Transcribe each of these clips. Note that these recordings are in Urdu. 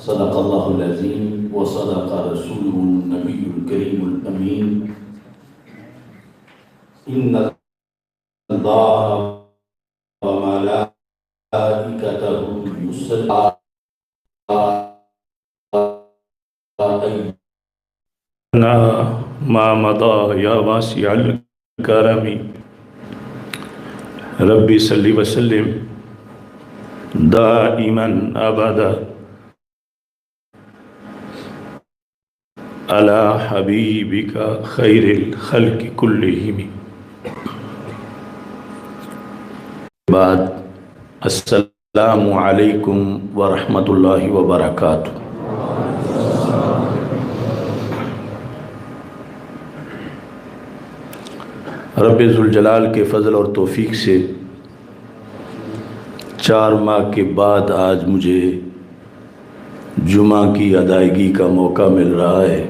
صدق اللہ العظیم وصدق رسوله النبی الکریم الامین ان اللہ وملائکتہ یصلون ما مضى یا واسع الکرم ربی صلی وسلم دائما ابدا علی حبیبک خیر الخلق کلہم۔ بعد السلام علیکم ورحمۃ اللہ وبرکاتہ۔ رب ذوالجلال کے فضل اور توفیق سے 4 ماہ کے بعد آج مجھے جمعہ کی ادائیگی کا موقع مل رہا ہے۔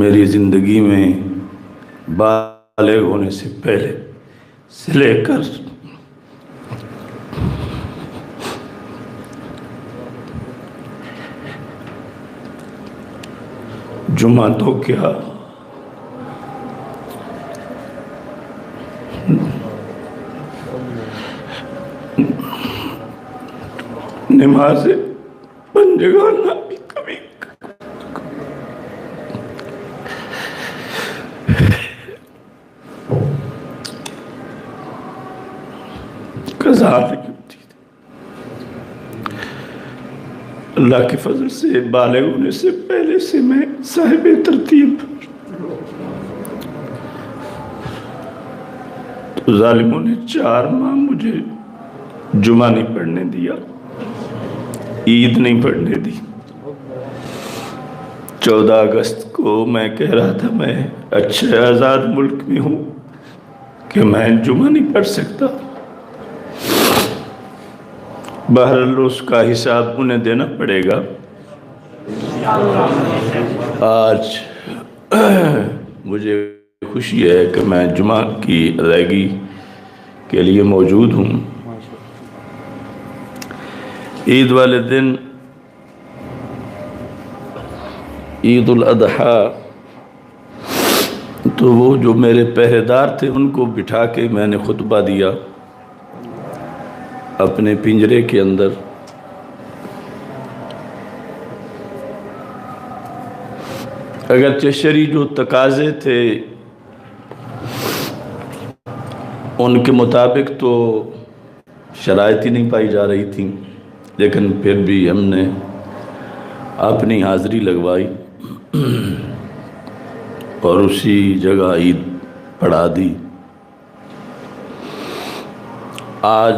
میری زندگی میں بالغ ہونے سے پہلے سے لے کر جمعہ تو کیا نماز پنجگانہ بھی کبھی قضا نہیں ہوتی تھی۔ اللہ کے فضل سے بالغ ہونے سے پہلے سے میں صاحب ترتیب، تو ظالموں نے 4 ماہ مجھے جمعہ نہیں پڑھنے دیا، عید نہیں پڑھنے دی۔ 14 اگست کو میں کہہ رہا تھا میں اچھے آزاد ملک میں ہوں کہ میں جمعہ نہیں پڑھ سکتا۔ بہرحال اس کا حساب انہیں دینا پڑے گا۔ آج مجھے خوشی ہے کہ میں جمعہ کی ادائیگی کے لیے موجود ہوں۔ عید والے دن، عید الاضحیٰ، تو وہ جو میرے پہرے دار تھے ان کو بٹھا کے میں نے خطبہ دیا اپنے پنجرے کے اندر۔ اگرچہ شرعی جو تقاضے تھے ان کے مطابق تو شرائط ہی نہیں پائی جا رہی تھیں، لیکن پھر بھی ہم نے اپنی حاضری لگوائی اور اسی جگہ عید پڑھا دی۔ آج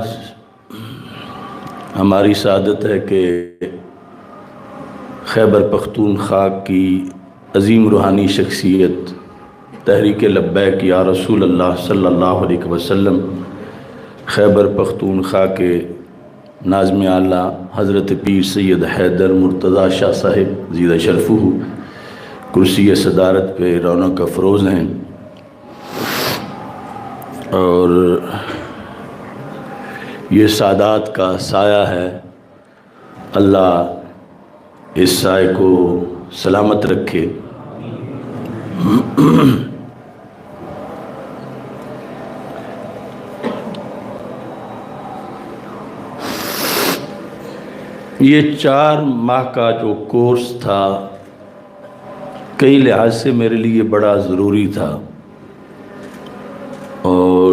ہماری سعادت ہے کہ خیبر پختونخوا کی عظیم روحانی شخصیت تحریک لبیک یا رسول اللہ صلی اللہ علیہ وسلم خیبر پختونخوا کے ناظم اعلیٰ حضرت پیر سید حیدر مرتضیٰ شاہ صاحب زیدہ شرفہ کرسی صدارت پہ رونق افروز ہیں، اور یہ سادات کا سایہ ہے۔ اللہ اس سائے کو سلامت رکھے۔ یہ 4 ماہ کا جو کورس تھا کئی لحاظ سے میرے لیے بڑا ضروری تھا، اور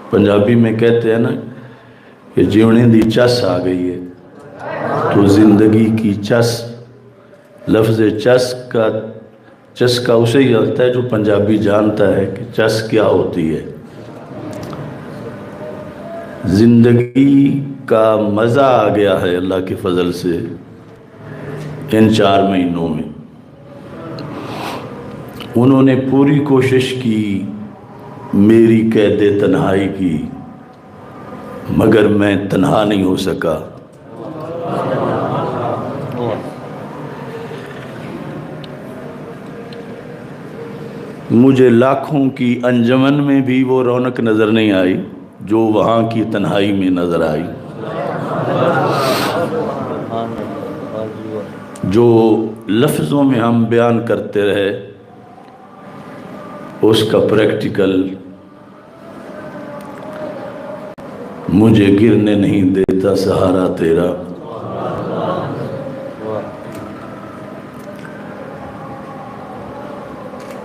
پنجابی میں کہتے ہیں نا کہ جیونے دی چس آ گئی ہے، تو زندگی کی چس، لفظ چس کا اسے ہی ہوتا ہے جو پنجابی جانتا ہے کہ چس کیا ہوتی ہے۔ زندگی کا مزہ آ گیا ہے اللہ کے فضل سے ان 4 مہینوں میں۔ انہوں نے پوری کوشش کی میری قید تنہائی کی، مگر میں تنہا نہیں ہو سکا۔ مجھے لاکھوں کی انجمن میں بھی وہ رونق نظر نہیں آئی جو وہاں کی تنہائی میں نظر آئی۔ جو لفظوں میں ہم بیان کرتے رہے اس کا پریکٹیکل مجھے گرنے نہیں دیتا سہارا تیرا.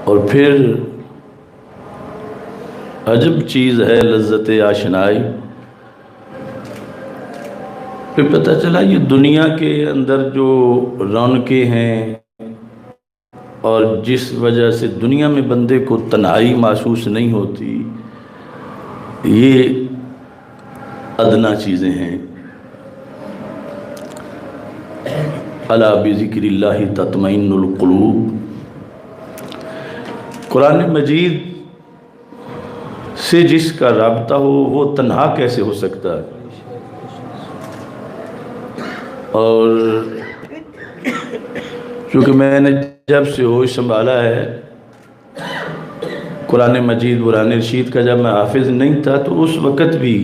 اور پھر عجب چیز ہے لذت آشنائی. پھر پتہ چلا یہ دنیا کے اندر جو رونقیں ہیں اور جس وجہ سے دنیا میں بندے کو تنہائی محسوس نہیں ہوتی، یہ ادنا چیزیں ہیں. الا بذکر اللہ تطمئن القلوب. قرآن مجید سے جس کا رابطہ ہو وہ تنہا کیسے ہو سکتا ہے؟ اور چونکہ میں نے جب سے ہوش سنبھالا ہے قرآن مجید قرآن رشید کا، جب میں حافظ نہیں تھا تو اس وقت بھی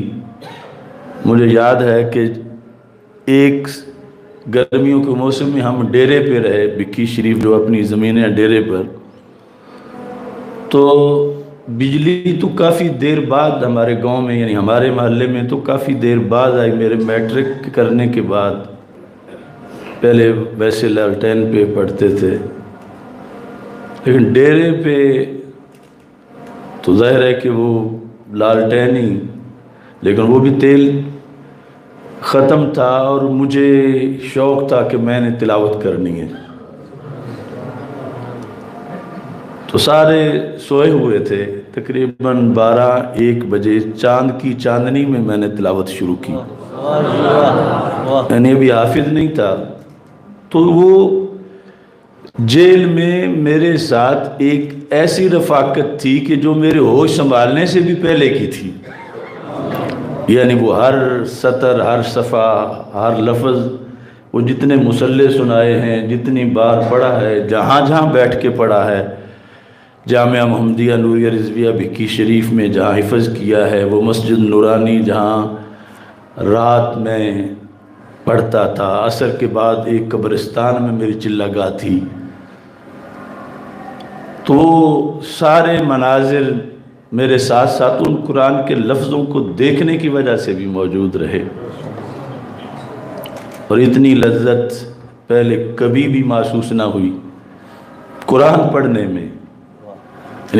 مجھے یاد ہے کہ ایک گرمیوں کے موسم میں ہم ڈیرے پہ رہے، بکی شریف جو اپنی زمین ہے ڈیرے پر، تو بجلی تو کافی دیر بعد ہمارے گاؤں میں یعنی ہمارے محلے میں تو کافی دیر بعد آئی. میرے میٹرک کرنے کے بعد. پہلے ویسے لالٹین پہ پڑھتے تھے لیکن ڈیرے پہ تو ظاہر ہے کہ وہ لالٹین ہی، لیکن وہ بھی تیل ختم تھا اور مجھے شوق تھا کہ میں نے تلاوت کرنی ہے. تو سارے سوئے ہوئے تھے، تقریباً 12-1 بجے چاند کی چاندنی میں نے تلاوت شروع کی. یعنی ابھی حافظ نہیں تھا. تو وہ جیل میں میرے ساتھ ایک ایسی رفاقت تھی کہ جو میرے ہوش سنبھالنے سے بھی پہلے کی تھی. یعنی وہ ہر سطر، ہر صفحہ، ہر لفظ، وہ جتنے مصلے سنائے ہیں، جتنی بار پڑھا ہے، جہاں جہاں بیٹھ کے پڑھا ہے، جامعہ محمدیہ نوریہ رضویہ بکی شریف میں جہاں حفظ کیا ہے، وہ مسجد نورانی جہاں رات میں پڑھتا تھا، عصر کے بعد ایک قبرستان میں میری چلہ گاہ تھی. تو سارے مناظر میرے ساتھ ساتھ ان قرآن کے لفظوں کو دیکھنے کی وجہ سے بھی موجود رہے. اور اتنی لذت پہلے کبھی بھی محسوس نہ ہوئی قرآن پڑھنے میں.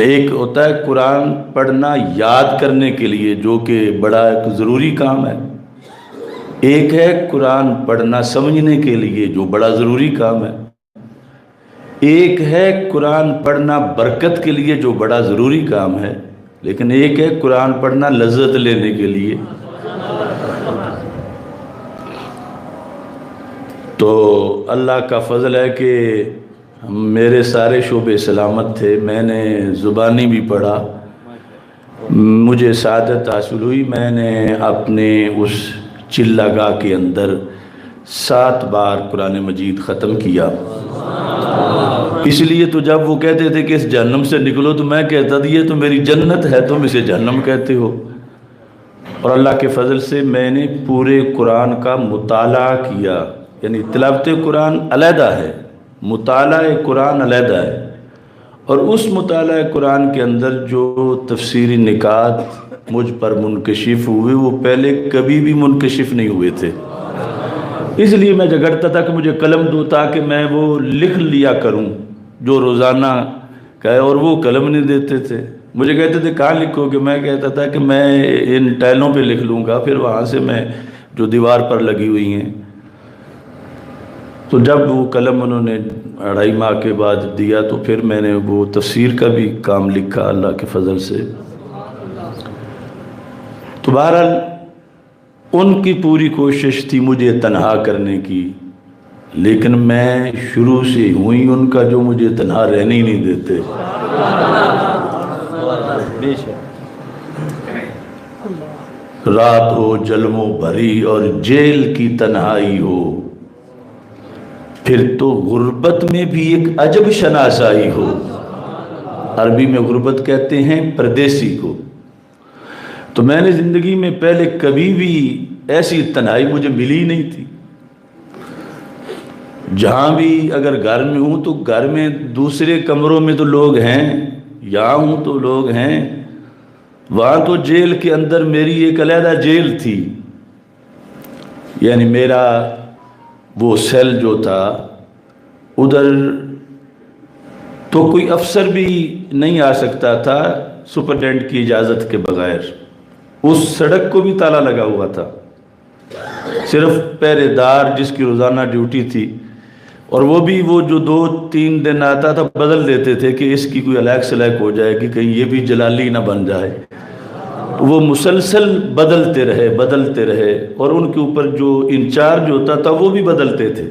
ایک ہوتا ہے قرآن پڑھنا یاد کرنے کے لیے جو کہ بڑا ایک ضروری کام ہے، ایک ہے قرآن پڑھنا سمجھنے کے لیے جو بڑا ضروری کام ہے، ایک ہے قرآن پڑھنا برکت کے لیے جو بڑا ضروری کام ہے، لیکن ایک ہے قرآن پڑھنا لذت لینے کے لیے. تو اللہ کا فضل ہے کہ میرے سارے شعبے سلامت تھے. میں نے زبانی بھی پڑھا، مجھے سعادت حاصل ہوئی. میں نے اپنے اس چلہ گاہ کے اندر 7 بار قرآن مجید ختم کیا. اس لیے تو جب وہ کہتے تھے کہ اس جہنم سے نکلو تو میں کہتا تھا یہ تو میری جنت ہے، تم اسے جہنم کہتے ہو. اور اللہ کے فضل سے میں نے پورے قرآن کا مطالعہ کیا. یعنی تلاوت قرآن علیحدہ ہے، مطالعہ قرآن علیحدہ ہے. اور اس مطالعہ قرآن کے اندر جو تفسیری نکات مجھ پر منکشف ہوئے وہ پہلے کبھی بھی منکشف نہیں ہوئے تھے. اس لیے میں جھگڑتا تھا کہ مجھے قلم دو تاکہ میں وہ لکھ لیا کروں جو روزانہ کا ہے، اور وہ قلم نہیں دیتے تھے. مجھے کہتے تھے کہاں لکھو گے؟ میں کہتا تھا کہ میں ان ٹائلوں پہ لکھ لوں گا، پھر وہاں سے میں جو دیوار پر لگی ہوئی ہیں. تو جب وہ قلم انہوں نے 2.5 ماہ کے بعد دیا تو پھر میں نے وہ تفسیر کا بھی کام لکھا اللہ کے فضل سے. تو بہرحال ان کی پوری کوشش تھی مجھے تنہا کرنے کی، لیکن میں شروع سے ہوئی ان کا جو مجھے تنہا رہنے ہی نہیں دیتے. رات ہو جلموں بھری اور جیل کی تنہائی ہو، پھر تو غربت میں بھی ایک عجب شناسائی ہو. عربی میں غربت کہتے ہیں پردیسی کو. تو میں نے زندگی میں پہلے کبھی بھی ایسی تنہائی مجھے ملی ہی نہیں تھی۔ جہاں بھی اگر گھر میں ہوں تو گھر میں دوسرے کمروں میں تو لوگ ہیں، یہاں ہوں تو لوگ ہیں، وہاں تو جیل کے اندر میری ایک علیحدہ جیل تھی، یعنی میرا وہ سیل جو تھا ادھر تو کوئی افسر بھی نہیں آ سکتا تھا سپرڈینٹ کی اجازت کے بغیر۔ اس سڑک کو بھی تالا لگا ہوا تھا، صرف پہرے دار جس کی روزانہ ڈیوٹی تھی، اور وہ بھی وہ جو 2-3 دن آتا تھا بدل دیتے تھے کہ اس کی کوئی الیک سلیک ہو جائے کہ کہیں یہ بھی جلالی نہ بن جائے، تو وہ مسلسل بدلتے رہے، اور ان کے اوپر جو انچارج ہوتا تھا وہ بھی بدلتے تھے۔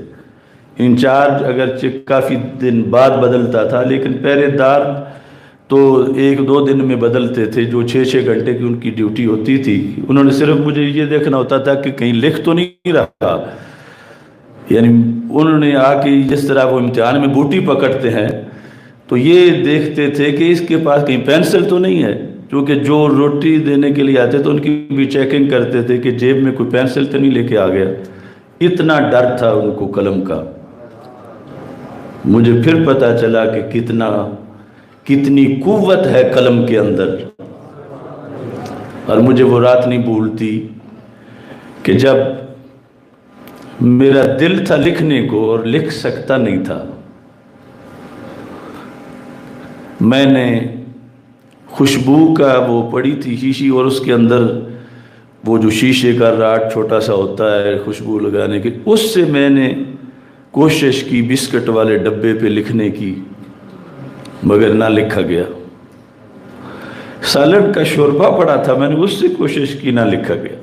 انچارج اگرچہ کافی دن بعد بدلتا تھا لیکن پہرے دار تو 1-2 دن میں بدلتے تھے، جو 6-6 گھنٹے کی ان کی ڈیوٹی ہوتی تھی۔ انہوں نے صرف مجھے یہ دیکھنا ہوتا تھا کہ کہیں لکھ تو نہیں رہا، یعنی انہوں نے آ کے جس طرح وہ امتحان میں بوٹی پکڑتے ہیں تو یہ دیکھتے تھے کہ اس کے پاس کہیں پینسل تو نہیں ہے، کیونکہ جو روٹی دینے کے لیے آتے تو ان کی بھی چیکنگ کرتے تھے کہ جیب میں کوئی پینسل تو نہیں لے کے آ گیا۔ اتنا ڈر تھا ان کو قلم کا۔ مجھے پھر پتہ چلا کہ کتنی قوت ہے قلم کے اندر، اور مجھے وہ رات نہیں بھولتی کہ جب میرا دل تھا لکھنے کو اور لکھ سکتا نہیں تھا، میں نے خوشبو کا وہ پڑی تھی شیشی، اور اس کے اندر وہ جو شیشے کا راڈ چھوٹا سا ہوتا ہے خوشبو لگانے کی، اس سے میں نے کوشش کی بسکٹ والے ڈبے پہ لکھنے کی، مگر نہ لکھا گیا۔ سالن کا شوربہ پڑا تھا، میں نے اس سے کوشش کی، نہ لکھا گیا۔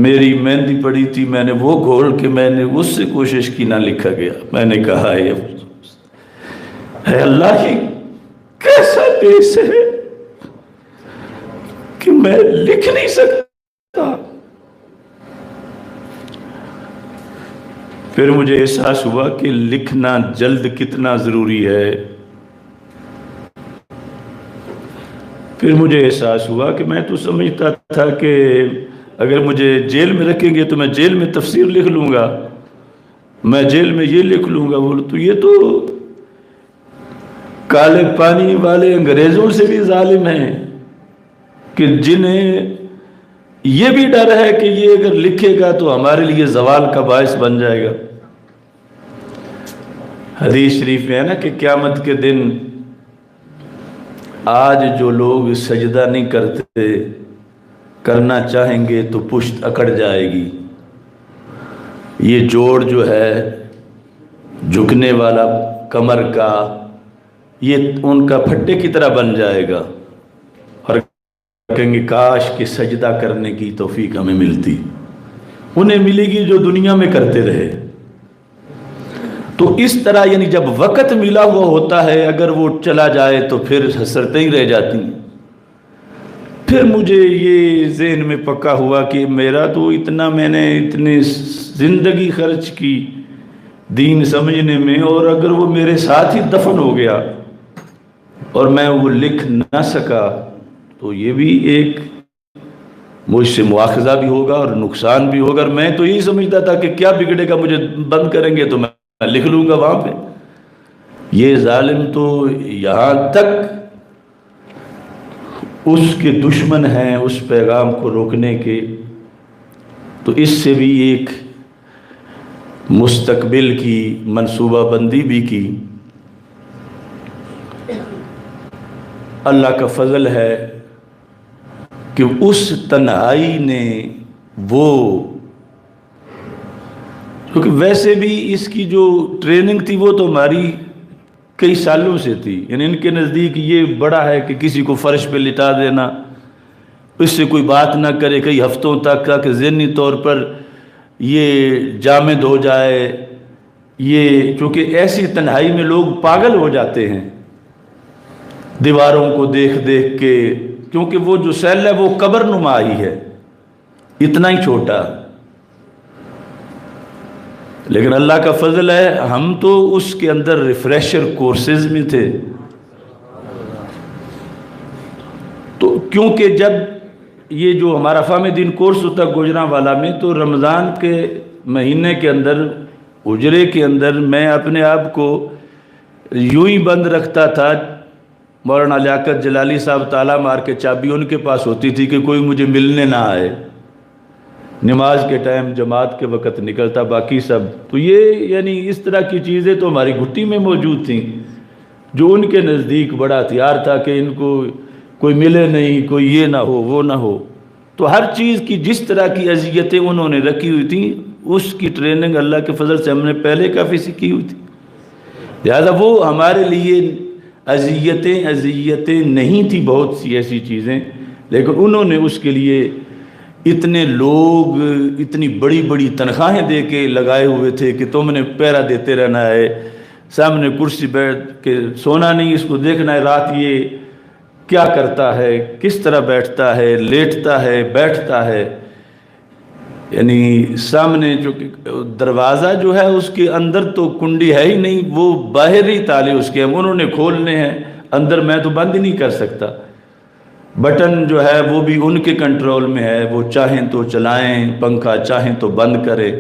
میری مہندی پڑی تھی، میں نے وہ گھول کے میں نے اس سے کوشش کی، نہ لکھا گیا۔ میں نے کہا اے اللہ، یہ کیسا دیس ہے کہ میں لکھ نہیں سکتا۔ پھر مجھے احساس ہوا کہ لکھنا جلد کتنا ضروری ہے۔ پھر مجھے احساس ہوا کہ میں تو سمجھتا تھا کہ اگر مجھے جیل میں رکھیں گے تو میں جیل میں تفسیر لکھ لوں گا، میں جیل میں یہ لکھ لوں گا، تو یہ تو کالے پانی والے انگریزوں سے بھی ظالم ہیں کہ جنہیں یہ بھی ڈر ہے کہ یہ اگر لکھے گا تو ہمارے لیے زوال کا باعث بن جائے گا۔ حدیث شریف میں ہے نا کہ قیامت کے دن آج جو لوگ سجدہ نہیں کرتے، کرنا چاہیں گے تو پشت اکڑ جائے گی، یہ جوڑ جو ہے جھکنے والا کمر کا، یہ ان کا پھٹے کی طرح بن جائے گا، اور کہیں گے کاش کہ سجدہ کرنے کی توفیق ہمیں ملتی۔ انہیں ملے گی جو دنیا میں کرتے رہے۔ تو اس طرح یعنی جب وقت ملا ہوا ہوتا ہے، اگر وہ چلا جائے تو پھر حسرتیں ہی رہ جاتی ہیں۔ پھر مجھے یہ ذہن میں پکا ہوا کہ میرا تو میں نے اتنی زندگی خرچ کی دین سمجھنے میں، اور اگر وہ میرے ساتھ ہی دفن ہو گیا اور میں وہ لکھ نہ سکا تو یہ بھی ایک مجھ سے مواخذہ بھی ہوگا اور نقصان بھی ہوگا۔ اور میں تو یہی سمجھتا تھا کہ کیا بگڑے گا، مجھے بند کریں گے تو میں لکھ لوں گا وہاں پہ۔ یہ ظالم تو یہاں تک اس کے دشمن ہیں اس پیغام کو روکنے کے، تو اس سے بھی ایک مستقبل کی منصوبہ بندی بھی کی۔ اللہ کا فضل ہے کہ اس تنہائی نے وہ، کیونکہ ویسے بھی اس کی جو ٹریننگ تھی وہ تو ہماری کئی سالوں سے تھی، یعنی ان کے نزدیک یہ بڑا ہے کہ کسی کو فرش پہ لٹا دینا، اس سے کوئی بات نہ کرے کئی ہفتوں تک، کہ ذہنی طور پر یہ جامد ہو جائے۔ یہ چونکہ ایسی تنہائی میں لوگ پاگل ہو جاتے ہیں دیواروں کو دیکھ دیکھ کے، کیونکہ وہ جو سیل ہے وہ قبر نما ہی ہے، اتنا ہی چھوٹا۔ لیکن اللہ کا فضل ہے ہم تو اس کے اندر ریفریشر کورسز میں تھے، تو کیونکہ جب یہ جو ہمارا فہم دین کورس ہوتا ہے گوجرانوالا میں، تو رمضان کے مہینے کے اندر اجرے کے اندر میں اپنے آپ کو یوں ہی بند رکھتا تھا. مولانا لیاقت جلالی صاحب تالا مار کے چابی ان کے پاس ہوتی تھی کہ کوئی مجھے ملنے نہ آئے. نماز کے ٹائم جماعت کے وقت نکلتا، باقی سب. تو یہ یعنی اس طرح کی چیزیں تو ہماری گھٹی میں موجود تھیں، جو ان کے نزدیک بڑا ہتھیار تھا کہ ان کو کوئی ملے نہیں، کوئی یہ نہ ہو وہ نہ ہو. تو ہر چیز کی جس طرح کی اذیتیں انہوں نے رکھی ہوئی تھیں، اس کی ٹریننگ اللہ کے فضل سے ہم نے پہلے کافی سیکھی ہوئی تھی. لہذا وہ ہمارے لیے اذیتیں نہیں تھی، بہت سی ایسی چیزیں، لیکن انہوں نے اس کے لیے اتنے لوگ اتنی بڑی بڑی تنخواہیں دے کے لگائے ہوئے تھے کہ تم نے پہرا دیتے رہنا ہے، سامنے کرسی بیٹھ کے سونا نہیں، اس کو دیکھنا ہے رات یہ کیا کرتا ہے، کس طرح بیٹھتا ہے، لیٹتا ہے، بیٹھتا ہے. یعنی سامنے جو دروازہ جو ہے اس کے اندر تو کنڈی ہے ہی نہیں، وہ باہر ہی تالے اس کے ہیں، انہوں نے کھولنے ہیں، اندر میں تو بند ہی نہیں کر سکتا. بٹن جو ہے وہ بھی ان کے کنٹرول میں ہے، وہ چاہیں تو چلائیں پنکھا، چاہیں تو بند کرے.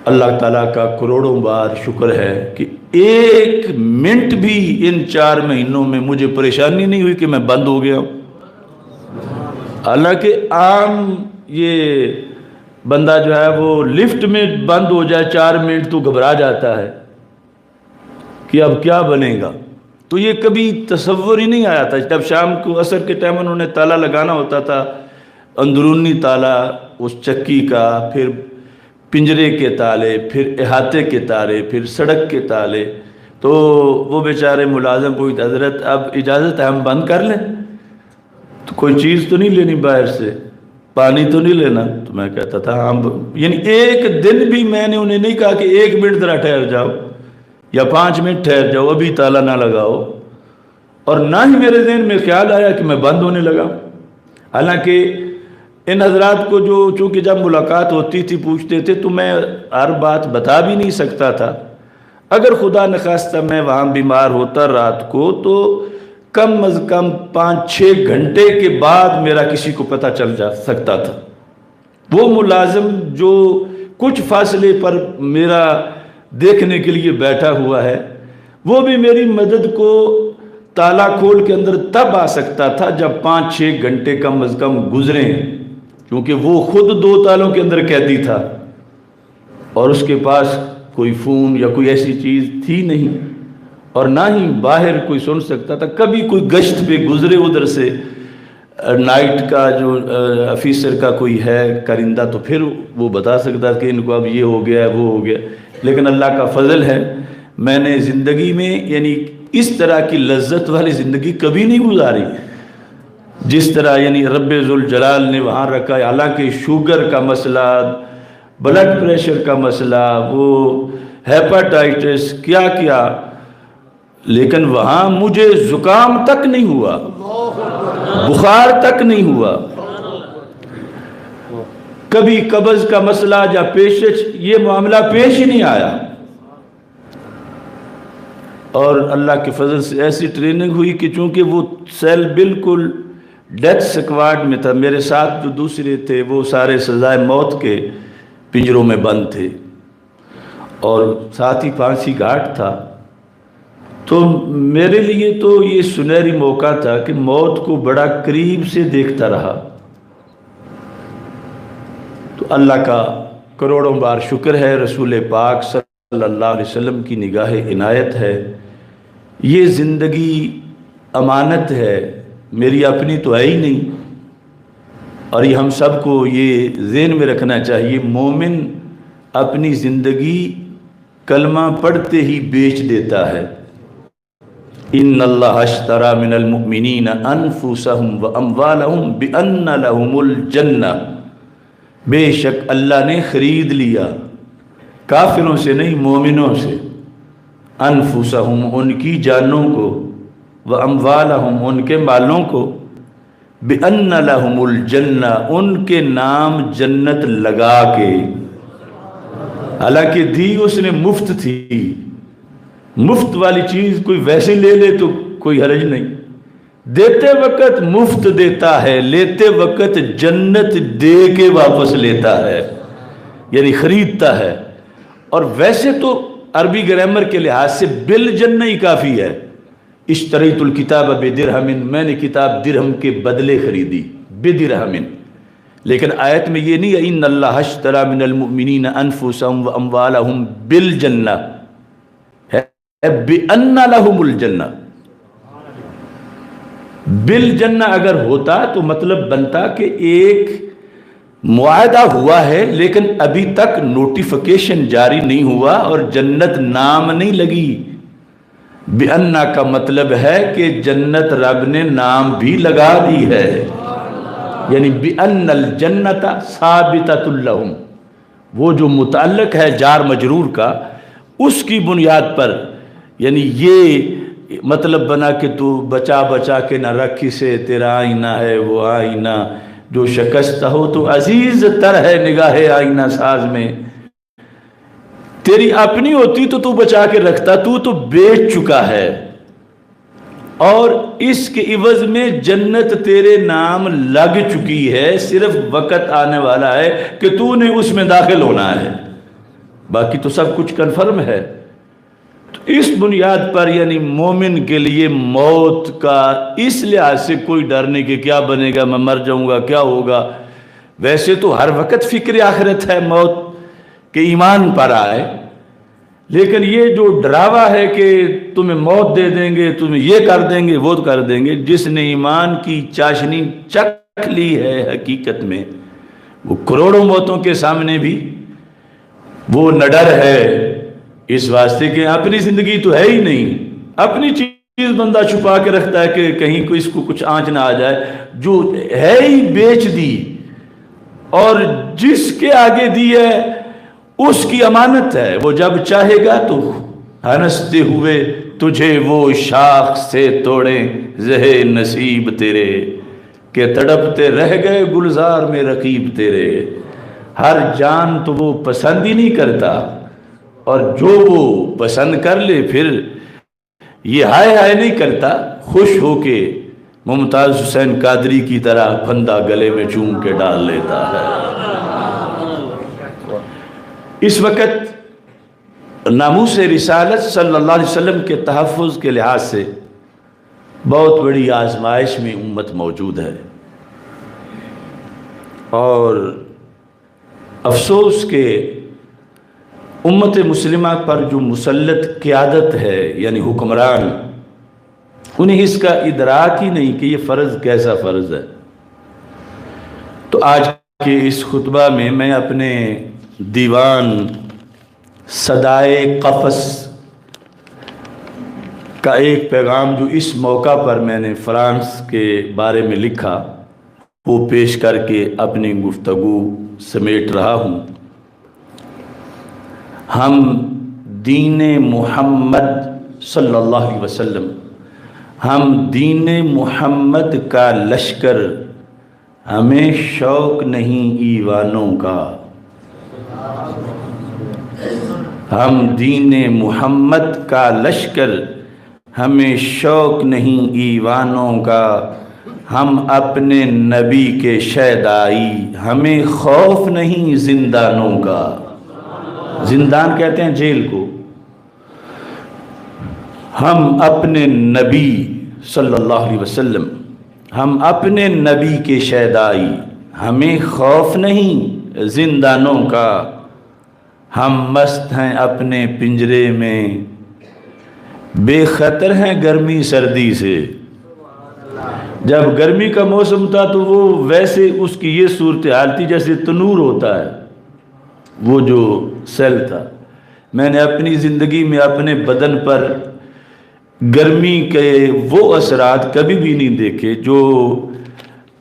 اللہ تعالیٰ کا کروڑوں بار شکر ہے کہ ایک منٹ بھی ان 4 مہینوں میں مجھے پریشانی نہیں ہوئی کہ میں بند ہو گیا ہوں. حالانکہ عام یہ بندہ جو ہے وہ لفٹ میں بند ہو جائے 4 منٹ تو گھبرا جاتا ہے کہ اب کیا بنے گا. تو یہ کبھی تصور ہی نہیں آیا تھا. جب شام کو عصر کے ٹائم انہوں نے تالا لگانا ہوتا تھا، اندرونی تالا اس چکی کا، پھر پنجرے کے تالے، پھر احاطے کے تالے، پھر سڑک کے تالے. تو وہ بیچارے ملازم پوچھتے حضرت اب اجازت ہے ہم بند کر لیں؟ تو کوئی چیز تو نہیں لینی باہر سے، پانی تو نہیں لینا؟ تو میں کہتا تھا ہاں. یعنی ایک دن بھی میں نے انہیں نہیں کہا کہ 1 منٹ ذرا ٹھہر جاؤ یا 5 منٹ ٹھہر جاؤ، ابھی تالا نہ لگاؤ. اور نہ ہی میرے ذہن میں خیال آیا کہ میں بند ہونے لگا. حالانکہ ان حضرات کو جو چونکہ جب ملاقات ہوتی تھی پوچھتے تھے تو میں ہر بات بتا بھی نہیں سکتا تھا. اگر خدا نخواستہ میں وہاں بیمار ہوتا رات کو تو کم از کم 5-6 گھنٹے کے بعد میرا کسی کو پتہ چل جا سکتا تھا. وہ ملازم جو کچھ فاصلے پر میرا دیکھنے کے لیے بیٹھا ہوا ہے، وہ بھی میری مدد کو تالا کھول کے اندر تب آ سکتا تھا جب 5-6 گھنٹے کم از کم گزریں، کیونکہ وہ خود 2 تالوں کے اندر قیدی تھا اور اس کے پاس کوئی فون یا کوئی ایسی چیز تھی نہیں، اور نہ ہی باہر کوئی سن سکتا تھا. کبھی کوئی گشت پہ گزرے ادھر سے نائٹ کا جو آفیسر کا کوئی ہے کرندہ تو پھر وہ بتا سکتا کہ ان کو اب یہ ہو گیا وہ ہو گیا. لیکن اللہ کا فضل ہے میں نے زندگی میں یعنی اس طرح کی لذت والی زندگی کبھی نہیں گزاری جس طرح یعنی رب ذوالجلال نے وہاں رکھا ہے. حالانکہ شوگر کا مسئلہ، بلڈ پریشر کا مسئلہ، وہ ہیپاٹائٹس کیا کیا، لیکن وہاں مجھے زکام تک نہیں ہوا، بخار تک نہیں ہوا، کبھی قبض کا مسئلہ یا پیشش یہ معاملہ پیش ہی نہیں آیا. اور اللہ کے فضل سے ایسی ٹریننگ ہوئی کہ چونکہ وہ سیل بالکل ڈیتھ سکواڈ میں تھا، میرے ساتھ جو دوسرے تھے وہ سارے سزائے موت کے پنجروں میں بند تھے اور ساتھ ہی پھانسی گھاٹ تھا. تو میرے لیے تو یہ سنہری موقع تھا کہ موت کو بڑا قریب سے دیکھتا رہا. تو اللہ کا کروڑوں بار شکر ہے، رسول پاک صلی اللہ علیہ وسلم کی نگاہ عنایت ہے. یہ زندگی امانت ہے، میری اپنی تو ہے ہی نہیں، اور یہ ہم سب کو یہ ذہن میں رکھنا چاہیے. مومن اپنی زندگی کلمہ پڑھتے ہی بیچ دیتا ہے. ان اللہ اشترى من المؤمنین انفسهم واموالهم بان لهم الجنہ، بے شک اللہ نے خرید لیا کافروں سے نہیں مومنوں سے، انفسهم ان کی جانوں کو، واموالهم ان کے مالوں کو، بان لهم الجنہ ان کے نام جنت لگا کے. حالانکہ دی اس نے مفت تھی، مفت والی چیز کوئی ویسے لے لے تو کوئی حرج نہیں، دیتے وقت مفت دیتا ہے، لیتے وقت جنت دے کے واپس لیتا ہے، یعنی خریدتا ہے۔ اور ویسے تو عربی گرامر کے لحاظ سے بالجنہ ہی کافی ہے، اشتریت الکتاب بدرہم، میں نے کتاب درہم کے بدلے خریدی، بدرہم۔ لیکن آیت میں یہ نہیں ہے ان اللہ اشتری من المؤمنین انفسهم واموالهم بالجنہ، ہے بان لهم الجنہ۔ بالجنہ اگر ہوتا تو مطلب بنتا کہ ایک معاہدہ ہوا ہے لیکن ابھی تک نوٹیفیکیشن جاری نہیں ہوا اور جنت نام نہیں لگی۔ بِأَنَّ کا مطلب ہے کہ جنت رب نے نام بھی لگا دی ہے، یعنی بِأَنَّ الْجَنَّةَ ثَابِتَةٌ لَهُمْ، وہ جو متعلق ہے جار مجرور کا، اس کی بنیاد پر، یعنی یہ مطلب بنا کہ تو بچا بچا کے نہ رکھی سے، تیرا آئینہ ہے وہ آئینہ جو شکستہ ہو تو عزیز تر ہے نگاہ آئینہ ساز میں، تیری اپنی ہوتی تو بچا کے رکھتا، تو بیچ چکا ہے، اور اس کے عوض میں جنت تیرے نام لگ چکی ہے، صرف وقت آنے والا ہے کہ تو نے اس میں داخل ہونا ہے، باقی تو سب کچھ کنفرم ہے۔ تو اس بنیاد پر یعنی مومن کے لیے موت کا اس لحاظ سے کوئی ڈر نہیں کہ کیا بنے گا، میں مر جاؤں گا، کیا ہوگا۔ ویسے تو ہر وقت فکر آخرت ہے موت کے ایمان پر آئے، لیکن یہ جو ڈراوا ہے کہ تمہیں موت دے دیں گے، تمہیں یہ کر دیں گے وہ کر دیں گے، جس نے ایمان کی چاشنی چکھ لی ہے حقیقت میں، وہ کروڑوں موتوں کے سامنے بھی وہ نڈر ہے، اس واسطے کہ اپنی زندگی تو ہے ہی نہیں، اپنی چیز بندہ چھپا کے رکھتا ہے کہ کہیں کو اس کو کچھ آنچ نہ آ جائے، جو ہے ہی بیچ دی، اور جس کے آگے دی ہے اس کی امانت ہے، وہ جب چاہے گا تو ہنستے ہوئے تجھے وہ شاخ سے توڑیں زہ نصیب تیرے، کہ تڑپتے رہ گئے گلزار میں رقیب تیرے۔ ہر جان تو وہ پسند ہی نہیں کرتا، اور جو وہ پسند کر لے پھر یہ ہائے ہائے نہیں کرتا، خوش ہو کے ممتاز حسین قادری کی طرح پھندا گلے میں چوم کے ڈال لیتا ہے۔ اس وقت ناموس رسالت صلی اللہ علیہ وسلم کے تحفظ کے لحاظ سے بہت بڑی آزمائش میں امت موجود ہے، اور افسوس کہ امت مسلمہ پر جو مسلط قیادت ہے یعنی حکمران، انہیں اس کا ادراک ہی نہیں کہ یہ فرض کیسا فرض ہے۔ تو آج کے اس خطبہ میں میں اپنے دیوان صدائے قفس کا ایک پیغام جو اس موقع پر میں نے فرانس کے بارے میں لکھا وہ پیش کر کے اپنی گفتگو سمیٹ رہا ہوں۔ ہم دین محمد صلی اللہ علیہ وسلم، ہم دین محمد کا لشکر، ہمیں شوق نہیں ایوانوں کا، ہم دین محمد کا لشکر، ہمیں شوق نہیں ایوانوں کا، ہم اپنے نبی کے شیدائی، ہمیں خوف نہیں زندانوں کا۔ زندان کہتے ہیں جیل کو۔ ہم اپنے نبی صلی اللہ علیہ وسلم، ہم اپنے نبی کے شیدائی، ہمیں خوف نہیں زندانوں کا، ہم مست ہیں اپنے پنجرے میں، بے خطر ہیں گرمی سردی سے۔ جب گرمی کا موسم تھا تو وہ ویسے اس کی یہ صورتحال تھی جیسے تنور ہوتا ہے، وہ جو سیل تھا۔ میں نے اپنی زندگی میں اپنے بدن پر گرمی کے وہ اثرات کبھی بھی نہیں دیکھے۔ جو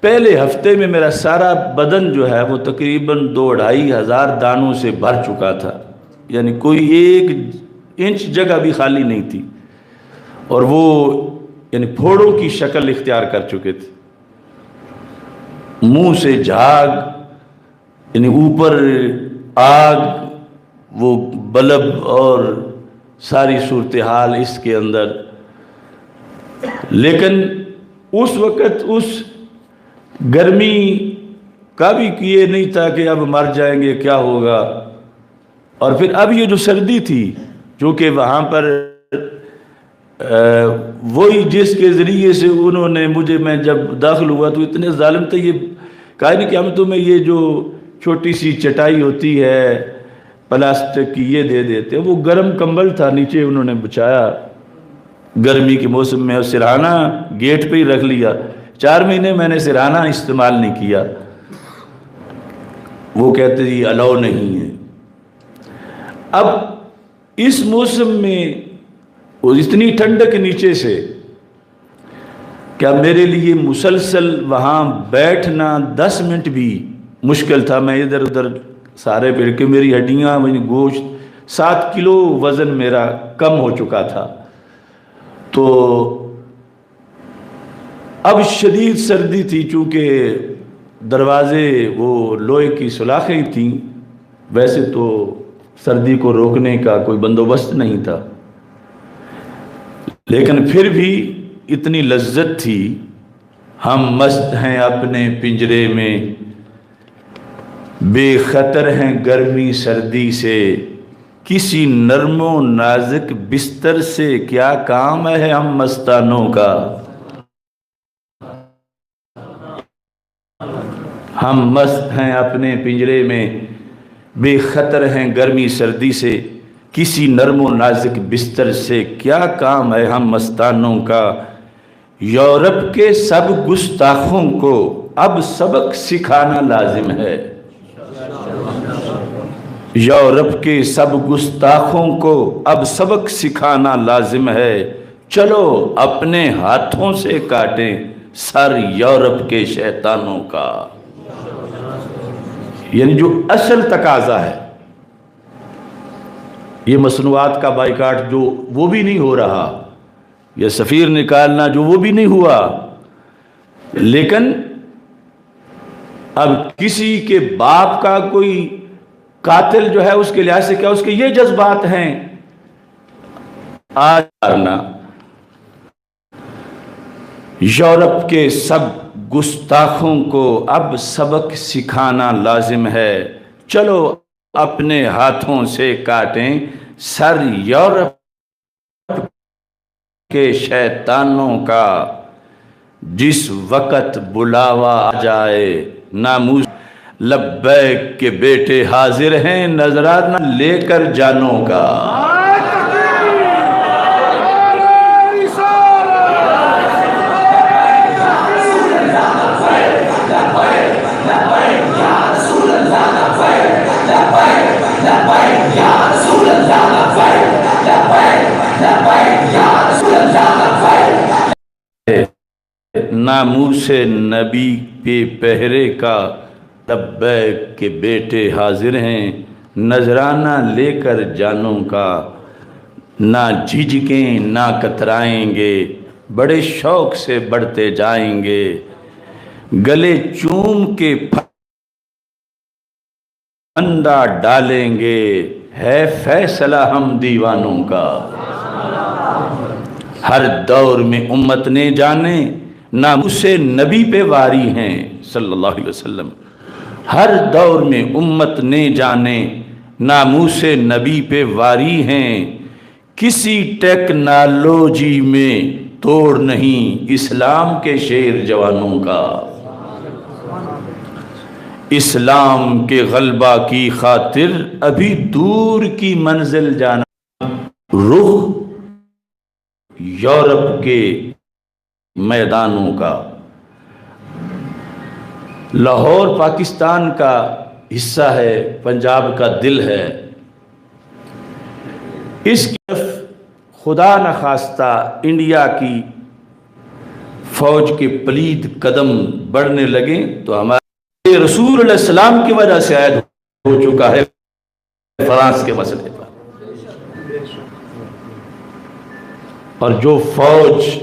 پہلے ہفتے میں میرا سارا بدن جو ہے وہ تقریباً 2,500 دانوں سے بھر چکا تھا، یعنی کوئی 1 انچ جگہ بھی خالی نہیں تھی، اور وہ یعنی پھوڑوں کی شکل اختیار کر چکے تھے۔ منہ سے جھاگ، یعنی اوپر آگ، وہ بلب اور ساری صورتحال اس کے اندر۔ لیکن اس وقت اس گرمی کا بھی یہ نہیں تھا کہ اب مر جائیں گے کیا ہوگا. اور پھر اب یہ جو سردی تھی چونکہ وہاں پر وہی جس کے ذریعے سے انہوں نے میں جب داخل ہوا تو اتنے ظالم تھے، یہ کہا نہیں کہ ہم تمہیں یہ جو چھوٹی سی چٹائی ہوتی ہے پلاسٹک کی یہ دے دیتے. وہ گرم کمبل تھا نیچے انہوں نے بچھایا گرمی کے موسم میں، اور سرہانہ گیٹ پہ ہی رکھ لیا. 4 مہینے میں نے سرہانہ استعمال نہیں کیا. وہ کہتے جی الاؤ نہیں ہے. اب اس موسم میں اتنی ٹھنڈک نیچے سے کیا میرے لیے مسلسل وہاں بیٹھنا 10 منٹ بھی مشکل تھا. میں ادھر ادھر سارے پھر کے میری ہڈیاں گوشت 7 کلو وزن میرا کم ہو چکا تھا. تو اب شدید سردی تھی، چونکہ دروازے وہ لوہے کی سلاخیں تھیں، ویسے تو سردی کو روکنے کا کوئی بندوبست نہیں تھا، لیکن پھر بھی اتنی لذت تھی. ہم مست ہیں اپنے پنجرے میں، بے خطر ہیں گرمی سردی سے، کسی نرم و نازک بستر سے کیا کام ہے ہم مستانوں کا. ہم مست ہیں اپنے پنجرے میں، بے خطر ہیں گرمی سردی سے، کسی نرم و نازک بستر سے کیا کام ہے ہم مستانوں کا. یورپ کے سب گستاخوں کو اب سبق سکھانا لازم ہے. یورپ کے سب گستاخوں کو اب سبق سکھانا لازم ہے. چلو اپنے ہاتھوں سے کاٹیں سر یورپ کے شیطانوں کا. یعنی جو اصل تقاضا ہے یہ مصنوعات کا بائیکاٹ جو وہ بھی نہیں ہو رہا، یہ سفیر نکالنا جو وہ بھی نہیں ہوا، لیکن اب کسی کے باپ کا کوئی قاتل جو ہے اس کے لحاظ سے کیا اس کے یہ جذبات ہیں آج کرنا. یورپ کے سب گستاخوں کو اب سبق سکھانا لازم ہے. چلو اپنے ہاتھوں سے کاٹیں سر یورپ کے شیطانوں کا. جس وقت بلاوا آ جائے ناموس لبیک کے بیٹے حاضر ہیں نذرانہ لے کر جانوں کا. ناموس نبی پہ پہرے کا لبیک کے بیٹے حاضر ہیں نذرانہ لے کر جانوں کا. نہ جھجکیں نہ کترائیں گے، بڑے شوق سے بڑھتے جائیں گے. گلے چوم کے پھندا ڈالیں گے، ہے فیصلہ ہم دیوانوں کا. ہر دور میں امت نے جانے ناموس نبی پہ واری ہیں صلی اللہ علیہ وسلم. ہر دور میں امت نے جانے ناموس نبی پہ واری ہیں. کسی ٹیکنالوجی میں توڑ نہیں اسلام کے شیر جوانوں کا. اسلام کے غلبہ کی خاطر ابھی دور کی منزل جانا، رخ یورپ کے میدانوں کا. لاہور پاکستان کا حصہ ہے، پنجاب کا دل ہے. اس کی طرف خدا نخواستہ انڈیا کی فوج کے پلید قدم بڑھنے لگے تو ہمارے رسول علیہ السلام کی وجہ سے عائد ہو چکا ہے فرانس کے مسئلے پر. اور جو فوج